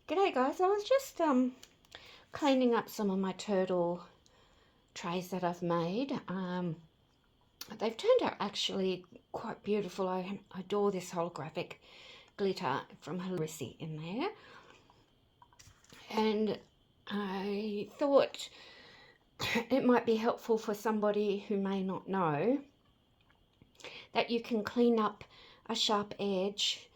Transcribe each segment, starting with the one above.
G'day guys, I was just cleaning up some of my turtle trays that I've made. They've turned out actually quite beautiful. I adore this holographic glitter from Resin in there. And I thought it might be helpful for somebody who may not know that you can clean up a sharp edge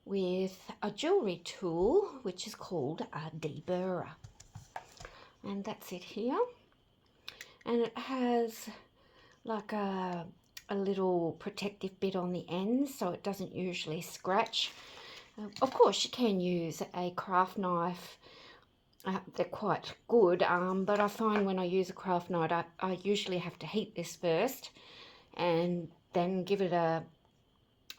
with a jewellery tool which is called a deburrer, and that's it here. And it has like a little protective bit on the end so it doesn't usually scratch. Of course you can use a craft knife, they're quite good, but I find when I use a craft knife I usually have to heat this first and then give it a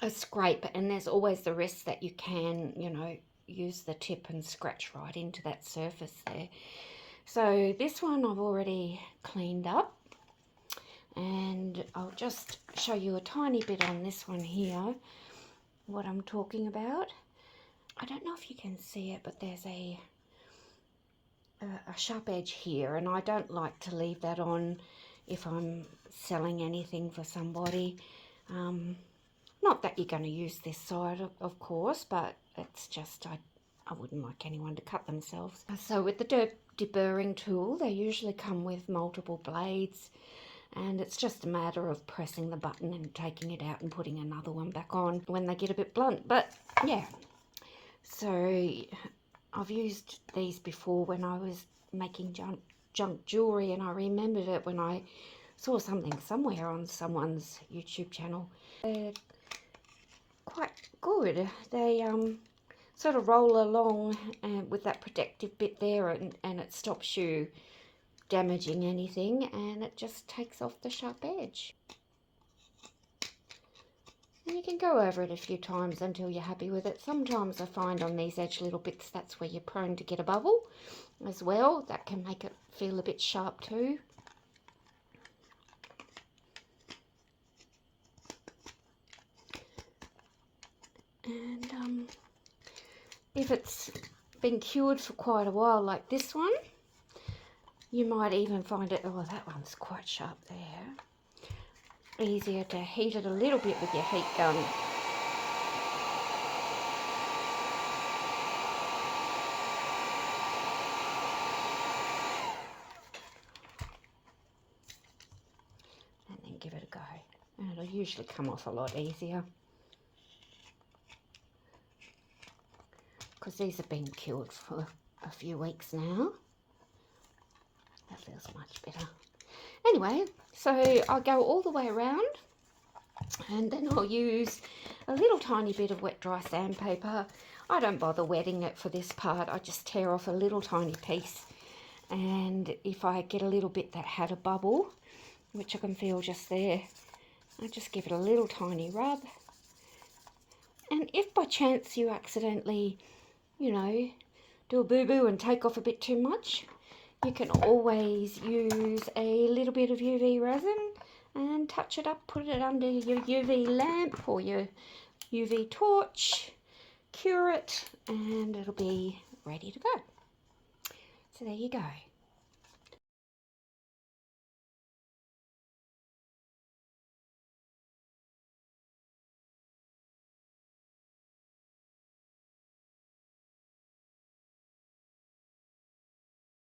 scrape, and there's always the risk that you can, you know, use the tip and scratch right into that surface there. So this one I've already cleaned up, and I'll just show you a tiny bit on this one here what I'm talking about. I don't know if you can see it, but there's a sharp edge here, and I don't like to leave that on if I'm selling anything for somebody. Not that you're going to use this side, of course, but it's just I wouldn't like anyone to cut themselves. So with the deburring tool, they usually come with multiple blades, and it's just a matter of pressing the button and taking it out and putting another one back on when they get a bit blunt. But yeah, so I've used these before when I was making junk jewellery, and I remembered it when I saw something somewhere on someone's YouTube channel. They're quite good. They sort of roll along with that protective bit there, and it stops you damaging anything, and it just takes off the sharp edge. And you can go over it a few times until you're happy with it. Sometimes I find on these edge little bits that's where you're prone to get a bubble as well. That can make it feel a bit sharp too. And if it's been cured for quite a while like this one, you might even find it, oh, that one's quite sharp there, easier to heat it a little bit with your heat gun. And then give it a go, and it'll usually come off a lot easier, because these have been cured for a few weeks now. That feels much better. Anyway, so I'll go all the way around, and then I'll use a little tiny bit of wet dry sandpaper. I don't bother wetting it for this part. I just tear off a little tiny piece, and if I get a little bit that had a bubble, which I can feel just there, I just give it a little tiny rub. And if by chance you accidentally, you know, do a boo-boo and take off a bit too much, you can always use a little bit of UV resin and touch it up, put it under your UV lamp or your UV torch, cure it, and it'll be ready to go. So there you go.